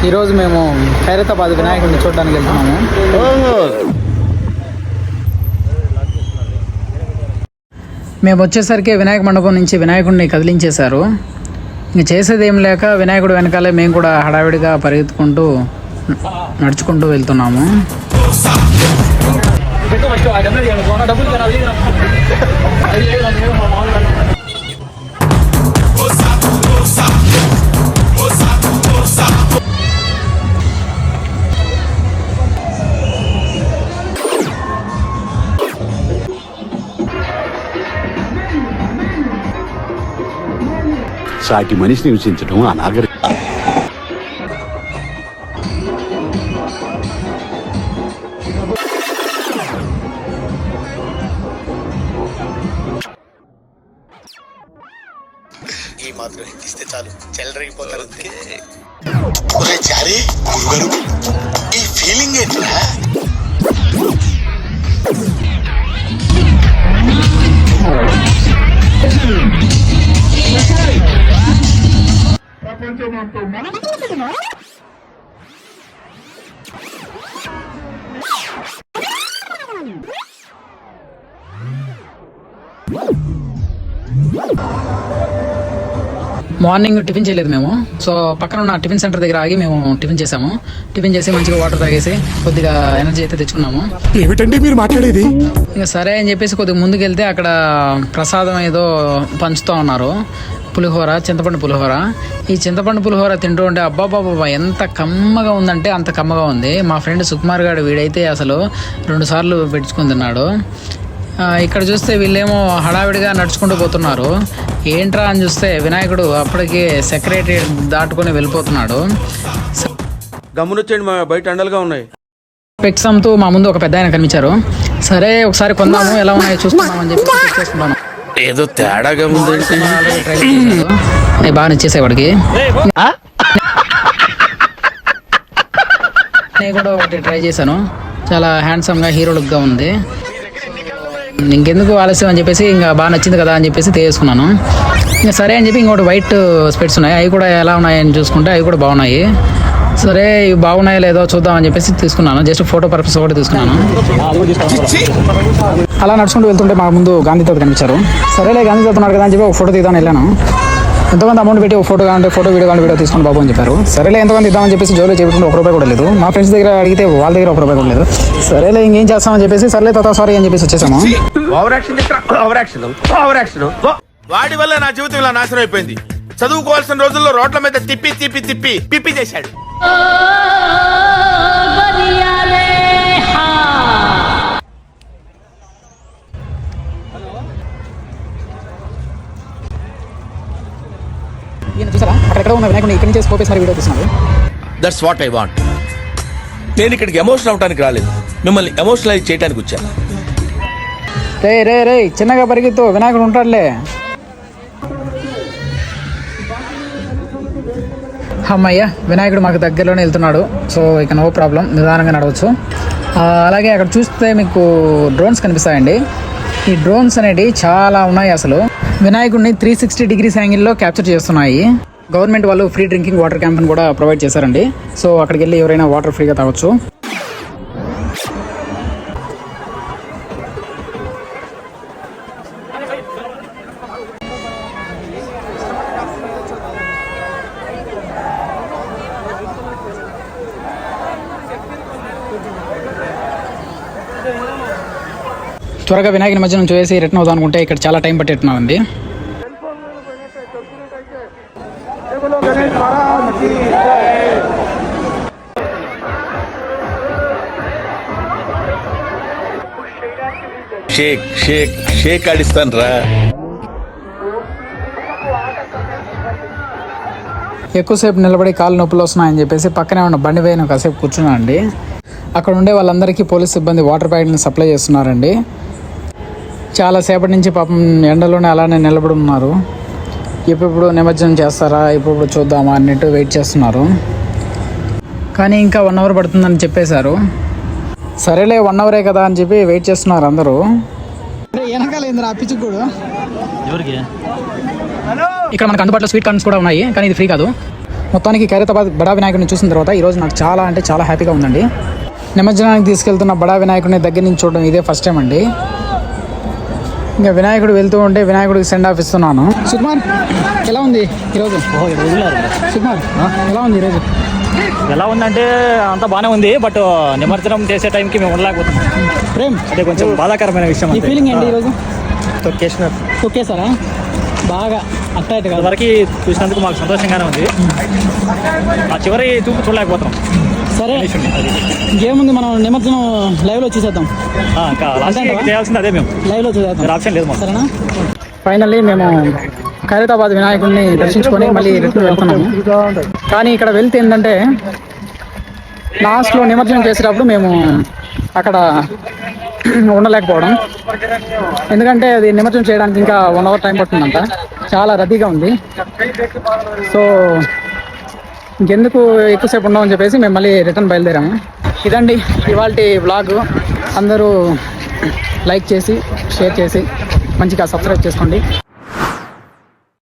ఈరోజు మేము ఖైరతాబాద్ వినాయకుడిని చూడడానికి వెళ్తున్నాము. మేము వచ్చేసరికి వినాయక మండపం నుంచి వినాయకుడిని కదిలించేశారు. ఇంక చేసేది ఏం లేక వినాయకుడు వెనకాలే మేము కూడా హడావిడిగా పరిగెత్తుకుంటూ నడుచుకుంటూ వెళ్తున్నాము. సాటి మనిషిని హింసించడం అనాగరికం. ఈ మాత్రం హిందిస్తే చాలు చెల్లరగిపోతారు. ఈ ఫీలింగ్ ఏంట్రా? మార్నింగ్ టిఫిన్ చేయలేదు మేము. సో పక్కన ఉన్న టిఫిన్ సెంటర్ దగ్గర ఆగి మేము టిఫిన్ చేసాము. టిఫిన్ చేసి మంచిగా వాటర్ తాగేసి కొద్దిగా ఎనర్జీ అయితే తెచ్చుకున్నాము. ఏమిటండి మీరు మాట్లాడేది? ఇంకా సరే అని చెప్పేసి కొద్దిగా ముందుకు వెళ్తే అక్కడ ప్రసాదం ఏదో పంచుతూ ఉన్నారు. పులిహోర, చింతపండు పులిహోర. ఈ చింతపండు పులిహోర తింటూ ఉంటే అబ్బాబాబా ఎంత కమ్మగా ఉందంటే అంత కమ్మగా ఉంది. మా ఫ్రెండ్ సుకుమార్ గారు వీడైతే అసలు 2 సార్లు పెట్టుకుని తిన్నాడు. ఇక్కడ చూస్తే వీళ్ళేమో హడావిడిగా నడుచుకుంటూ పోతున్నారు. ఏంట్రా అని చూస్తే వినాయకుడు అప్పటికి సెక్రటరీ దాటుకొని వెళ్ళిపోతున్నాడు. గమ్మునొచ్చేయండి, మా బయట ఎండలుగా ఉన్నాయి. పెక్స్ అమ్ముతూ మా ముందు ఒక పెద్ద ఆయన కనిపించారు. సరే ఒకసారి కొందాము, ఎలా ఉన్నాయో చూసుకుందాం అని చెప్పి చేసుకుంటాను. ఏదో తేడాగా ఉందంటే బాగా నచ్చేసాయి వాడికి. నేను కూడా ఒకటి ట్రై చేశాను. చాలా హ్యాండ్సమ్ గా హీరో లుక్ గా ఉంది. ఇంకెందుకు ఆలస్యం అని చెప్పేసి ఇంకా బాగా నచ్చింది కదా అని చెప్పేసి తీసుకున్నాను. ఇంకా సరే అని చెప్పి ఇంకోటి వైట్ స్పెట్స్ ఉన్నాయి. అవి కూడా ఎలా ఉన్నాయని చూసుకుంటే అవి కూడా బాగున్నాయి. సరే ఇవి బాగున్నాయో లేదో చూద్దాం అని చెప్పేసి తీసుకున్నాను. జస్ట్ ఫోటో పర్పస్ ఒకటి తీసుకున్నాను. అలా నడుచుకుంటూ వెళ్తుంటే మా ముందు గాంధీ తాత కనిపించారు. సరేలే గాంధీ తాత ఉన్నాడు కదా అని చెప్పి ఒక ఫోటో తీద్దామని వెళ్ళాను. ఎంతమంది అమౌంట్ పెట్టి ఒక ఫోటో కావాలంటే ఫోటో, వీడియో కావాలి వీడియో తీసుకోండి బాబు అని చెప్పారు. సరేలే ఎంతమంది ఇద్దామని చెప్పేసి జోలో చెప్పుకుంటే ₹1 కూడా లేదు. మా ఫ్రెండ్స్ దగ్గర అడిగితే వాళ్ళ దగ్గర ₹1 కూడా లేదు. సరేలే ఇంకేం చేస్తామని చెప్పేసి సరేలే తాత సారీ అని చెప్పేసి వచ్చేసాము. వాడి వల్ల నా జీవితం ఇలా నాశనం అయిపోయింది. చదువుకోవాల్సిన రోజుల్లో రోడ్ల మీద తిప్పి తిప్పి తిప్పి పిప్పి చేశాడు. చూసారా అక్కడ ఉన్న వినాయకుడిని ఇక్కడి నుంచి స్కోపేసి మరి వీడియో తీస్తున్నారు. That's what I want. నేను ఇక్కడికి ఎమోషనల్ అవడానికి రాలేదు, మిమ్మల్ని ఎమోషనలైజ్ చేయడానికి వచ్చాను. రే రే రే చిన్నగా పరిగెత్తు, వినాయకుడు ఉంటాడులే. అమ్మయ్య వినాయకుడు మాకు దగ్గరలోనే వెళ్తున్నాడు. సో ఇక నో ప్రాబ్లం, నిదానంగా నడవచ్చు. అలాగే అక్కడ చూస్తే మీకు డ్రోన్స్ కనిపిస్తాయండి. ఈ డ్రోన్స్ అనేవి చాలా ఉన్నాయి. అసలు వినాయకుడిని 360 డిగ్రీస్ యాంగిల్లో క్యాప్చర్ చేస్తున్నాయి. గవర్నమెంట్ వాళ్ళు ఫ్రీ డ్రింకింగ్ వాటర్ క్యాంప్ని కూడా ప్రొవైడ్ చేశారండి. సో అక్కడికి వెళ్ళి ఎవరైనా వాటర్ ఫ్రీగా తాగొచ్చు. త్వరగా వినాయకుని మధ్య నుంచి వేసి రిటర్న్ అవుదాం అనుకుంటే ఇక్కడ చాలా టైం పట్టేట్టున్నామండి. షేక్ షేక్ షేక్ ఆడిస్తాను రా. ఎక్కువసేపు నిలబడి కాళ్ళు నొప్పులు వస్తున్నాయని చెప్పేసి పక్కనే ఉన్న బండి పైన కాసేపు కూర్చున్నానండి. అక్కడ ఉండే వాళ్ళందరికీ పోలీస్ సిబ్బంది వాటర్ ప్యాకెట్ని సప్లై చేస్తున్నారండి. చాలాసేపటి నుంచి పాపం ఎండలోనే అలానే నిలబడి ఉన్నారు. ఎప్పుడు నిమజ్జనం చేస్తారా, ఇప్పుడు చూద్దామా అన్నట్టు వెయిట్ చేస్తున్నారు. కానీ ఇంకా 1 అవర్ పడుతుందని చెప్పేశారు. సరేలే 1 అవరే కదా అని చెప్పి వెయిట్ చేస్తున్నారు అందరూ. ఇక్కడ మనకు అందుబాటులో స్వీట్ కార్న్స్ కూడా ఉన్నాయి, కానీ ఇది ఫ్రీ కాదు. మొత్తానికి ఖైరతాబాద్ బడా వినాయకుడిని చూసిన తర్వాత ఈరోజు నాకు చాలా అంటే చాలా హ్యాపీగా ఉందండి. నిమజ్జనానికి తీసుకెళ్తున్న బడా వినాయకుడిని దగ్గర నుంచి చూడడం ఇదే ఫస్ట్ టైం అండి. ఇంకా వినాయకుడు వెళ్తూ ఉంటే వినాయకుడికి సెండ్ ఆఫ్ ఇస్తున్నాను. సుకుమార్ ఎలా ఉంది ఈరోజు? సుకుమార్ ఎలా ఉంది ఈరోజు? ఎలా ఉందంటే అంత బాగానే ఉంది, బట్ నిమజ్జనం చేసే టైంకి మేము ఉండలేకపోతున్నాం. ప్రేమ్ అదే కొంచెం బాధాకరమైన విషయం. ఈ ఫీలింగ్ ఏంటి ఈరోజు? తొక్కేసారా బాగా అట్టయితే కదా? వరకు చూసినందుకు మాకు సంతోషంగానే ఉంది. ఆ చివరి చూపు చూడలేకపోతున్నాం. సరే ఇంకేముంది, మనం నిమజ్జనం లైవ్లో చూసేద్దాం. ఇంకా లాస్ట్ చేయాల్సింది అదే, మేము లైవ్లో చూసేద్దాం. వేరే ఆప్షన్ లేదు మాకు. సరేనా? ఫైనల్లీ మేము ఖైరతాబాద్ వినాయకుడిని దర్శించుకొని మళ్ళీ రిటర్న్ వెళ్తున్నాము. కానీ ఇక్కడ వెళ్తే ఏంటంటే లాస్ట్లో నిమజ్జనం చేసేటప్పుడు మేము అక్కడ ఉండలేకపోవడం, ఎందుకంటే అది నిమజ్జనం చేయడానికి ఇంకా 1 hour టైం పడుతుందంట. చాలా రద్దీగా ఉంది. సో ఇంకెందుకు ఎక్కువసేపు ఉండమని చెప్పేసి మేము మళ్ళీ రిటర్న్ బయలుదేరాము. ఇదండి ఇవాల్టి వ్లాగ్. అందరూ లైక్ చేసి షేర్ చేసి మంచిగా సబ్స్క్రైబ్ చేసుకోండి.